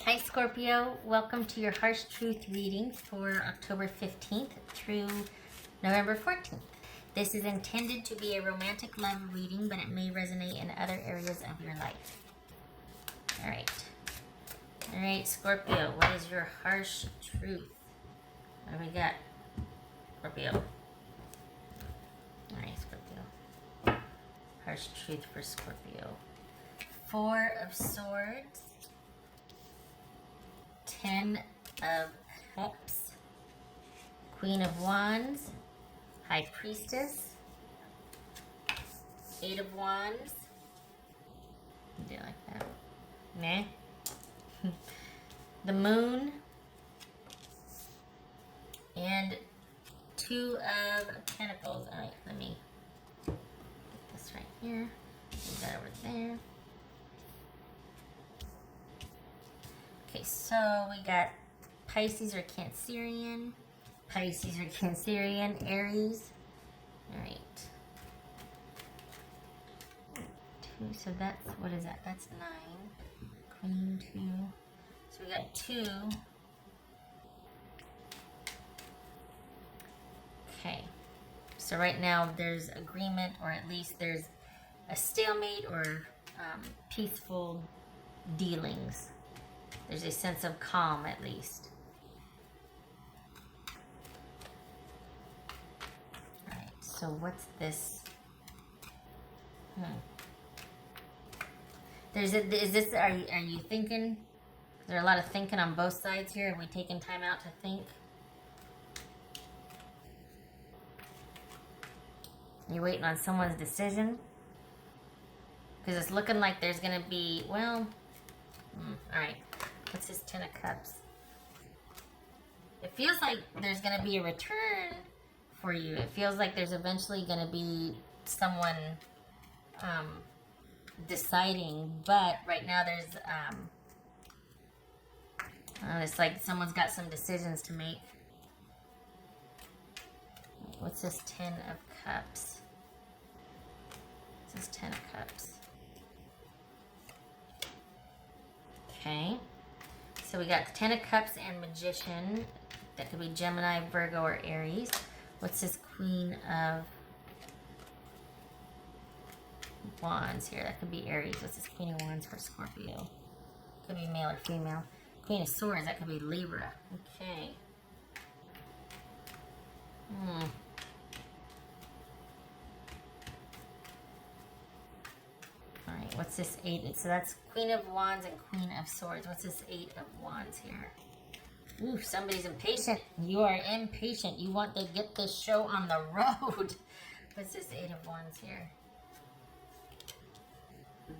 Hi Scorpio, welcome to your Harsh Truth reading for October 15th through November 14th. This is intended to be a romantic love reading, but it may resonate in other areas of your life. Alright Scorpio, what is your harsh truth? What do we got? Scorpio. Alright Scorpio. Harsh truth for Scorpio. 4 of Swords. 10 of Cups, Queen of Wands, High Priestess, 8 of Wands. Do you like that? Nah. The Moon, and 2 of Pentacles. Alright, let me get this right here. Move that over there. Okay, so we got Pisces or Cancerian, Aries. All right. 2, so that's, what is that? That's 9. Queen, 2. So we got 2. Okay. So right now there's agreement, or at least there's a stalemate or peaceful dealings. There's a sense of calm, at least. Alright, so what's this? Are you thinking? Is there a lot of thinking on both sides here? Are we taking time out to think? You waiting on someone's decision? Because it's looking like there's going to be, well, alright. What's this 10 of Cups? It feels like there's going to be a return for you. It feels like there's eventually going to be someone deciding, but right now there's it's like someone's got some decisions to make. What's this 10 of Cups? What's this 10 of Cups? Okay. So we got 10 of Cups and Magician. That could be Gemini, Virgo, or Aries. What's this Queen of Wands here? That could be Aries. What's this Queen of Wands for Scorpio? Could be male or female. Queen of Swords, that could be Libra. Okay. Alright, what's this 8? So that's Queen of Wands and Queen of Swords. What's this 8 of Wands here? Ooh, somebody's impatient. You are impatient. You want to get this show on the road. What's this 8 of Wands here?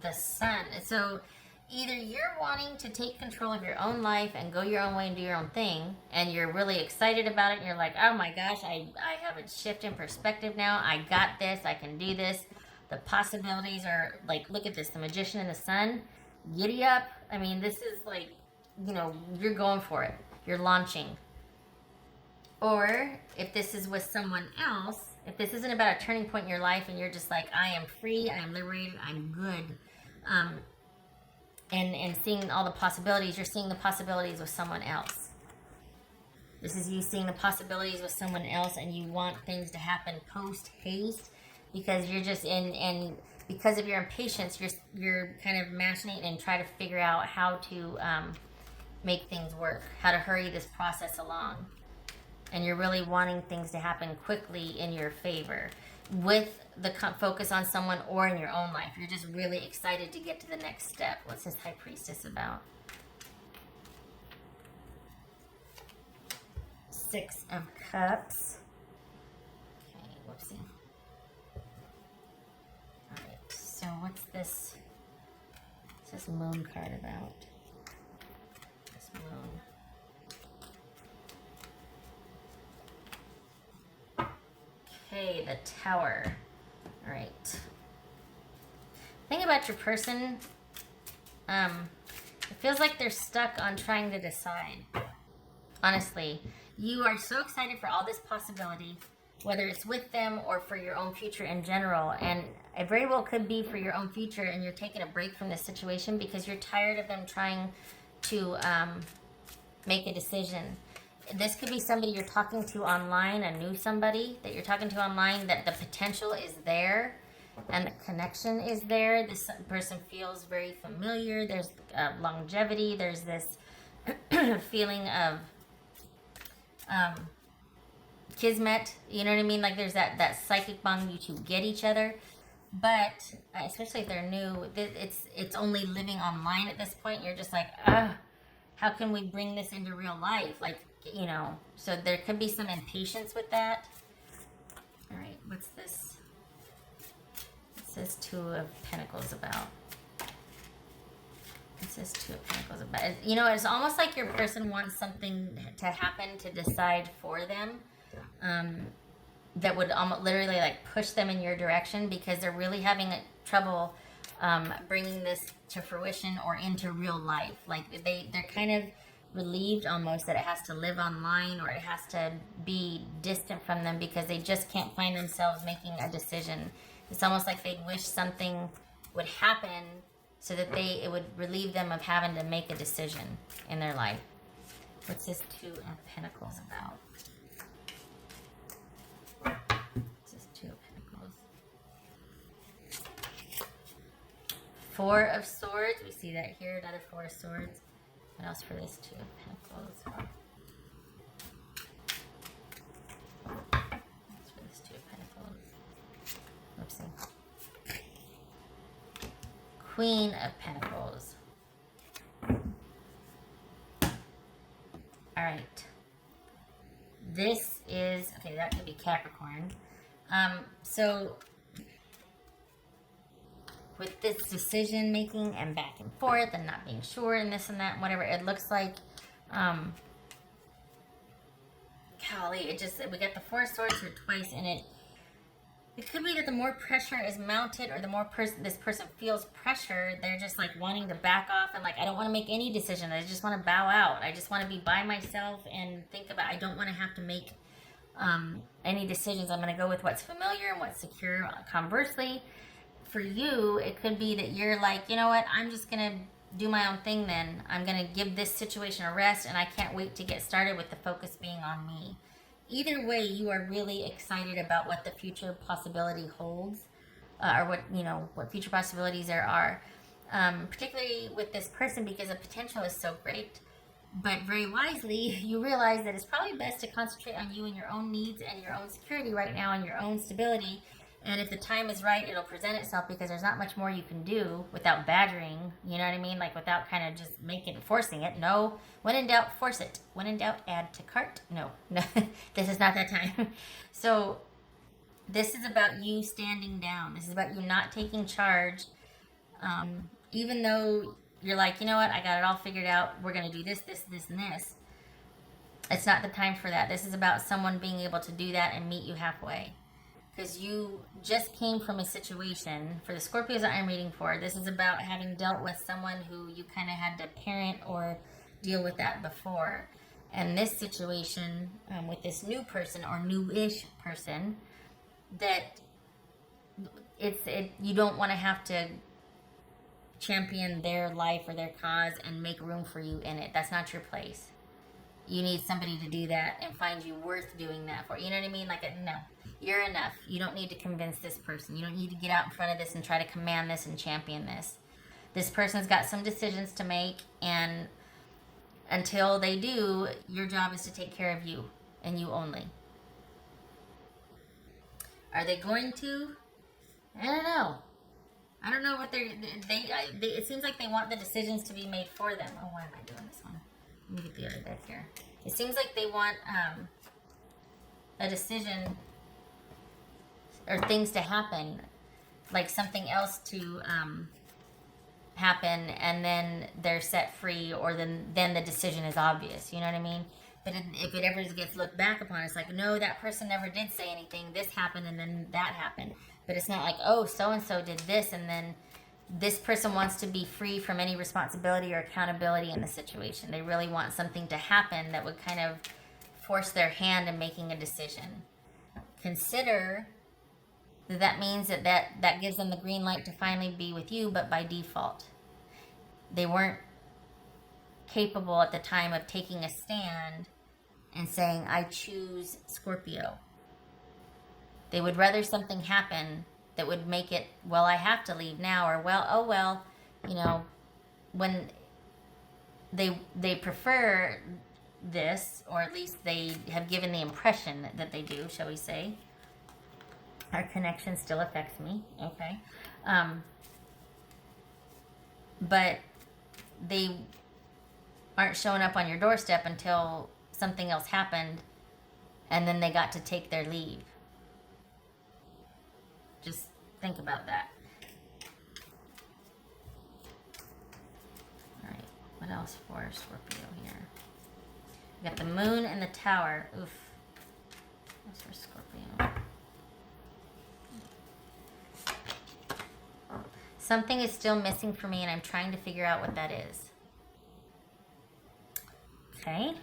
The Sun. So either you're wanting to take control of your own life and go your own way and do your own thing, and you're really excited about it, and you're like, oh my gosh, I have a shift in perspective now. I got this. I can do this. The possibilities are, like, look at this, the Magician and the Sun. Giddy up. I mean, this is like, you know, you're going for it. You're launching. Or if this is with someone else, if this isn't about a turning point in your life and you're just like, I am free, I am liberated, I'm good. And seeing all the possibilities, you're seeing the possibilities with someone else. This is you seeing the possibilities with someone else, and you want things to happen post-haste. Because you're just and because of your impatience, you're kind of machinating and try to figure out how to make things work, how to hurry this process along, and you're really wanting things to happen quickly in your favor, with the focus on someone or in your own life. You're just really excited to get to the next step. What's this High Priestess about? 6 of Cups. Okay, whoopsie. So what's this Moon card about? This Moon. Okay, the Tower. All right. Think about your person. It feels like they're stuck on trying to decide. Honestly, you are so excited for all this possibility, whether it's with them or for your own future in general. And it very well could be for your own future, and you're taking a break from this situation because you're tired of them trying to make a decision. This could be somebody you're talking to online, a new somebody that you're talking to online, that the potential is there and the connection is there. This person feels very familiar. There's longevity. There's this feeling of kismet. You know what I mean? Like there's that psychic bond, you two get each other. But especially if they're new, it's only living online at this point. You're just like, how can we bring this into real life? Like, you know, so there could be some impatience with that. All right, what's this? It says Two of Pentacles about. It says Two of Pentacles about. You know, it's almost like your person wants something to happen to decide for them. That would almost literally like push them in your direction, because they're really having trouble bringing this to fruition or into real life. Like they're kind of relieved almost that it has to live online or it has to be distant from them, because they just can't find themselves making a decision. It's almost like they'd wish something would happen so that it would relieve them of having to make a decision in their life. What's this Two of Pentacles about? Four of Swords. We see that here. Another Four of Swords. What else for this Two of Pentacles? What's for this Two of Pentacles? Oopsie. Queen of Pentacles. Alright. This is... Okay, that could be Capricorn. So... with this decision making and back and forth and not being sure and this and that and whatever, it looks like, golly, we got the Four of Swords here twice, and it could be that the more pressure is mounted, or the more this person feels pressure, they're just like wanting to back off and like, I don't want to make any decision. I just want to bow out. I just want to be by myself and think about, I don't want to have to make any decisions. I'm going to go with what's familiar and what's secure. Conversely, for you, it could be that you're like, you know what, I'm just going to do my own thing then. I'm going to give this situation a rest, and I can't wait to get started with the focus being on me. Either way, you are really excited about what the future possibility holds, or what future possibilities there are, particularly with this person, because the potential is so great. But very wisely, you realize that it's probably best to concentrate on you and your own needs and your own security right now and your own stability. And if the time is right, it'll present itself, because there's not much more you can do without badgering, you know what I mean? Like without kind of just forcing it. No, when in doubt, force it. When in doubt, add to cart. No, this is not that time. So this is about you standing down. This is about you not taking charge. Even though you're like, you know what, I got it all figured out. We're going to do this, this, this, and this. It's not the time for that. This is about someone being able to do that and meet you halfway. Because you just came from a situation, for the Scorpios that I'm reading for, this is about having dealt with someone who you kind of had to parent or deal with that before. And this situation with this new person or new-ish person, that you don't want to have to champion their life or their cause and make room for you in it. That's not your place. You need somebody to do that and find you worth doing that for. You know what I mean? Like, no. You're enough. You don't need to convince this person. You don't need to get out in front of this and try to command this and champion this. This person's got some decisions to make, and until they do, your job is to take care of you and you only. Are they going to? I don't know. I don't know what it seems like they want the decisions to be made for them. Oh, why am I doing this one? Let me get the other deck here. It seems like they want a decision or things to happen, like something else to happen, and then they're set free, or then the decision is obvious. You know what I mean? But if it ever gets looked back upon, it's like, no, that person never did say anything. This happened, and then that happened. But it's not like, oh, so-and-so did this, and then this person wants to be free from any responsibility or accountability in the situation. They really want something to happen that would kind of force their hand in making a decision. Consider that means that gives them the green light to finally be with you, but by default. They weren't capable at the time of taking a stand and saying, I choose Scorpio. They would rather something happen that would make it, well, I have to leave now, or, well, oh, well, you know, when they prefer this, or at least they have given the impression that they do, shall we say. Our connection still affects me, okay. But they aren't showing up on your doorstep until something else happened, and then they got to take their leave. Just think about that. All right, what else for Scorpio here? We got the moon and the tower. Oof. What's for Scorpio? Something is still missing for me, and I'm trying to figure out what that is. Okay.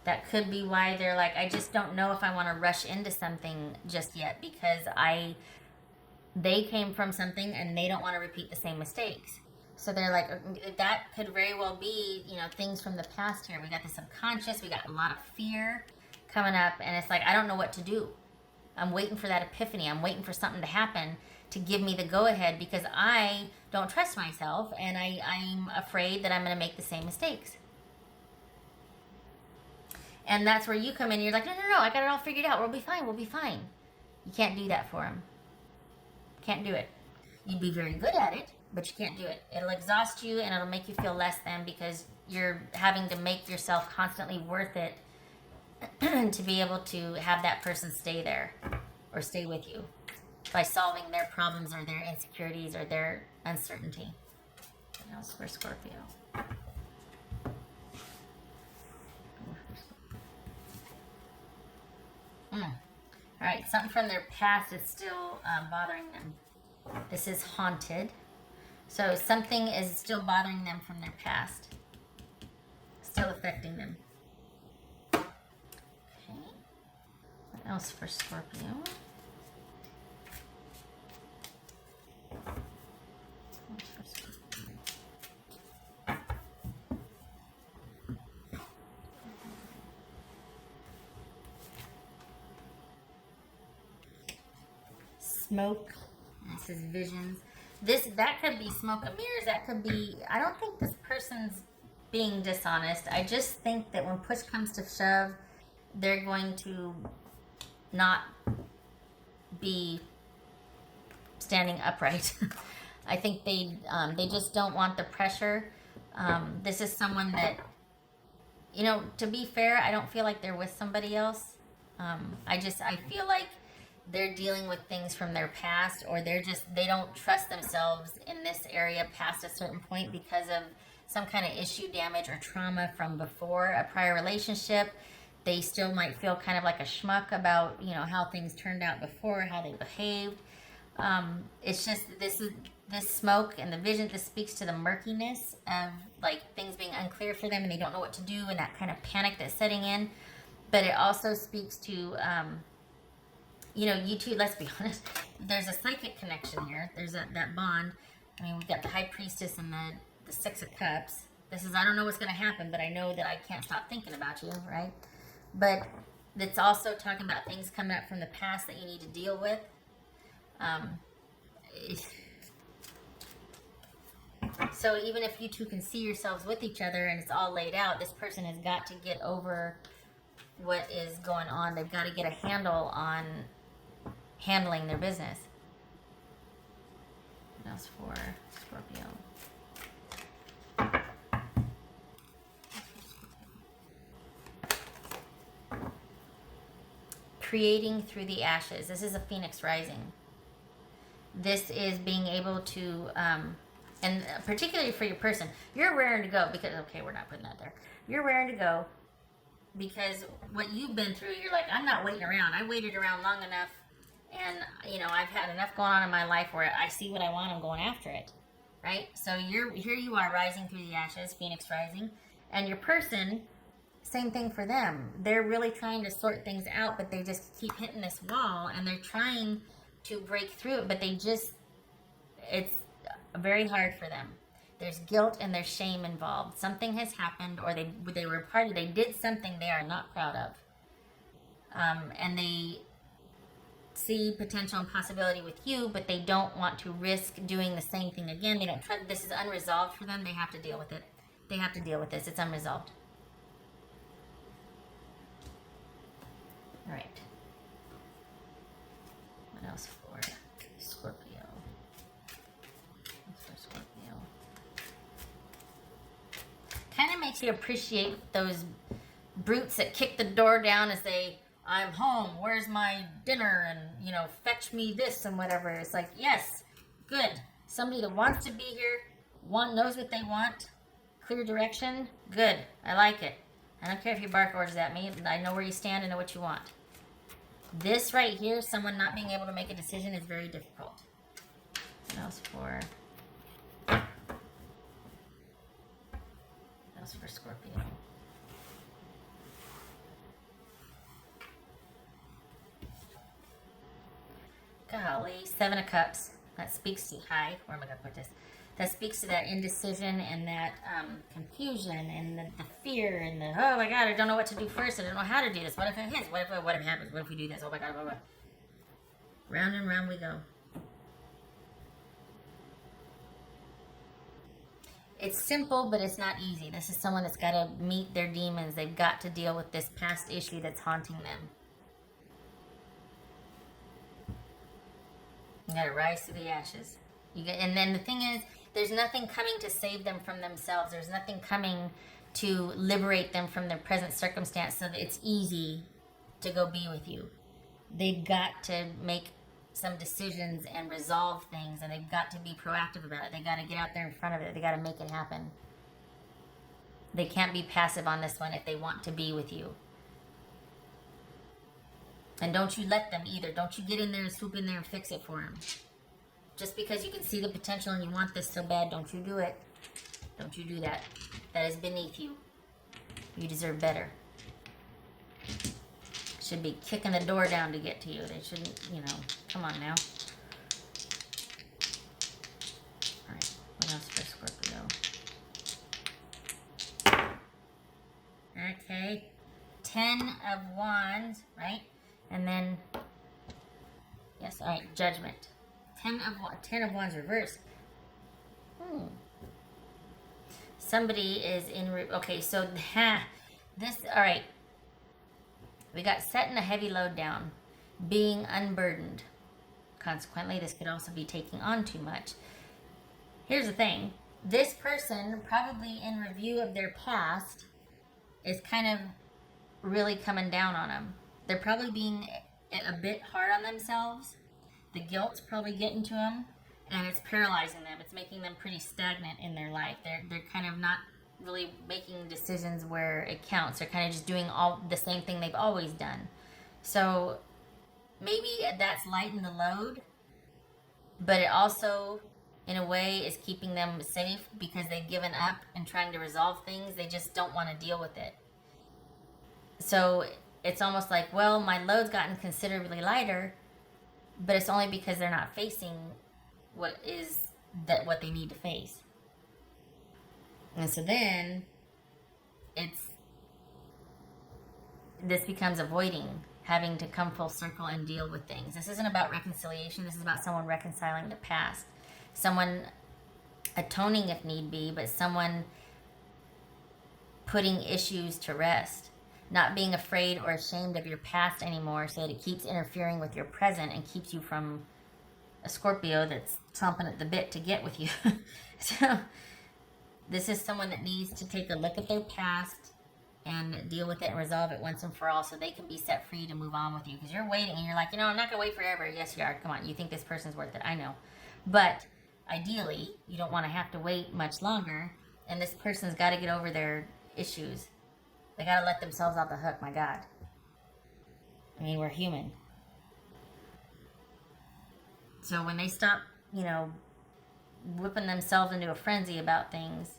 That could be why they're like, I just don't know if I want to rush into something just yet, because they came from something and they don't want to repeat the same mistakes. So they're like, that could very well be, you know, things from the past here. We got the subconscious, we got a lot of fear coming up, and it's like, I don't know what to do. I'm waiting for that epiphany. I'm waiting for something to happen to give me the go-ahead, because I don't trust myself, and I'm afraid that I'm going to make the same mistakes. And that's where you come in. You're like, no, I got it all figured out. We'll be fine. You can't do that for them. Can't do it. You'd be very good at it, but you can't do it. It'll exhaust you, and it'll make you feel less than, because you're having to make yourself constantly worth it to be able to have that person stay there or stay with you by solving their problems or their insecurities or their uncertainty. What else for Scorpio? All right, something from their past is still bothering them. This is haunted. So something is still bothering them from their past. Still affecting them. Okay. What else for Scorpio? What's for Scorpio? Smoke. This is visions. That could be smoke and mirrors. That could be, I don't think this person's being dishonest. I just think that when push comes to shove, they're going to not be standing upright. I think they just don't want the pressure. This is someone that, you know, to be fair, I don't feel like they're with somebody else. I feel like they're dealing with things from their past, or they don't trust themselves in this area past a certain point because of some kind of issue, damage, or trauma from before a prior relationship. They still might feel kind of like a schmuck about, you know, how things turned out before, how they behaved. It's just, this smoke and the vision, this speaks to the murkiness of like things being unclear for them, and they don't know what to do, and that kind of panic that's setting in. But it also speaks to, you know, you two, let's be honest, there's a psychic connection here. There's that bond. I mean, we've got the High Priestess and the Six of Cups. This is, I don't know what's going to happen, but I know that I can't stop thinking about you, right? But it's also talking about things coming up from the past that you need to deal with. So even if you two can see yourselves with each other and it's all laid out, this person has got to get over what is going on. They've got to get a handle on handling their business. What else for Scorpio? Creating through the ashes. This is a phoenix rising. This is being able to, and particularly for your person, you're raring to go because, okay, we're not putting that there. You're raring to go because what you've been through, you're like, I'm not waiting around. I waited around long enough, and, you know, I've had enough going on in my life where I see what I want, I'm going after it, right? So here you are rising through the ashes, phoenix rising, and your person, same thing for them. They're really trying to sort things out, but they just keep hitting this wall, and they're trying to break through it, but it's very hard for them. There's guilt and there's shame involved. Something has happened, or they were part of, they did something they are not proud of. And they see potential and possibility with you, but they don't want to risk doing the same thing again. They don't try. This is unresolved for them. They have to deal with it. They have to deal with this. It's unresolved. All right. What else for Scorpio? What's for Scorpio? Kind of makes you appreciate those brutes that kick the door down and say, I'm home, where's my dinner, and, you know, fetch me this and whatever. It's like, yes, good. Somebody that wants to be here, knows what they want, clear direction, good. I like it. I don't care if you bark orders at me. I know where you stand and know what you want. This right here, someone not being able to make a decision, is very difficult. What else for? What else for Scorpio? Golly, Seven of Cups. That speaks to, hi, where am I going to put this? That speaks to that indecision and that confusion and the fear and the, oh my God, I don't know what to do first. I don't know how to do this. What if it hits? What if it happens? What if we do this? Oh my God, blah, blah. Round and round we go. It's simple, but it's not easy. This is someone that's got to meet their demons. They've got to deal with this past issue that's haunting them. You got to rise to the ashes. And then the thing is, there's nothing coming to save them from themselves. There's nothing coming to liberate them from their present circumstance so that it's easy to go be with you. They've got to make some decisions and resolve things, and they've got to be proactive about it. They got to get out there in front of it. They got to make it happen. They can't be passive on this one if they want to be with you. And don't you let them either. Don't you get in there and swoop in there and fix it for them. Just because you can see the potential and you want this so bad, don't you do it. Don't you do that. That is beneath you. You deserve better. Should be kicking the door down to get to you. They shouldn't, you know, come on now. Alright, what else for Scorpio? Okay. 10 of Wands, right? And then, yes, all right, Judgment. 10 of Wands reverse. Somebody is in, okay, so this, all right. We got setting a heavy load down, being unburdened. Consequently, this could also be taking on too much. Here's the thing. This person, probably in review of their past, is kind of really coming down on them. They're probably being a bit hard on themselves. The guilt's probably getting to them, and it's paralyzing them. It's making them pretty stagnant in their life. They're kind of not really making decisions where it counts. They're kind of just doing all the same thing they've always done. So maybe that's lightened the load, but it also, in a way, is keeping them safe because they've given up and trying to resolve things. They just don't want to deal with it. So it's almost like, well, my load's gotten considerably lighter, but it's only because they're not facing what they need to face. And so then this becomes avoiding having to come full circle and deal with things. This isn't about reconciliation. This is about someone reconciling the past. Someone atoning if need be, but someone putting issues to rest. Not being afraid or ashamed of your past anymore so that it keeps interfering with your present and keeps you from a Scorpio that's chomping at the bit to get with you. So this is someone that needs to take a look at their past and deal with it and resolve it once and for all so they can be set free to move on with you. Because you're waiting and you're like, you know, I'm not going to wait forever. Yes, you are. Come on. You think this person's worth it. I know. But ideally, you don't want to have to wait much longer. And this person's got to get over their issues. They got to let themselves off the hook, my God. I mean, we're human. So when they stop, you know, whipping themselves into a frenzy about things,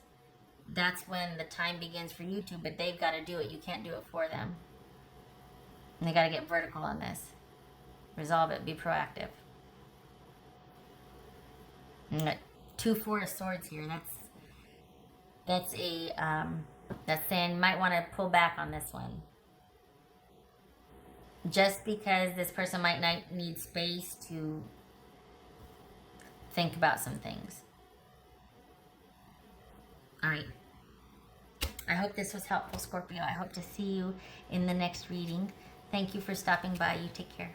that's when the time begins for you to, but they've got to do it. You can't do it for them. And they got to get vertical on this. Resolve it. Be proactive. And got 2 4 of Swords here. That's a, that's saying you might want to pull back on this one. Just because this person might not need space to think about some things. All right. I hope this was helpful, Scorpio. I hope to see you in the next reading. Thank you for stopping by. You take care.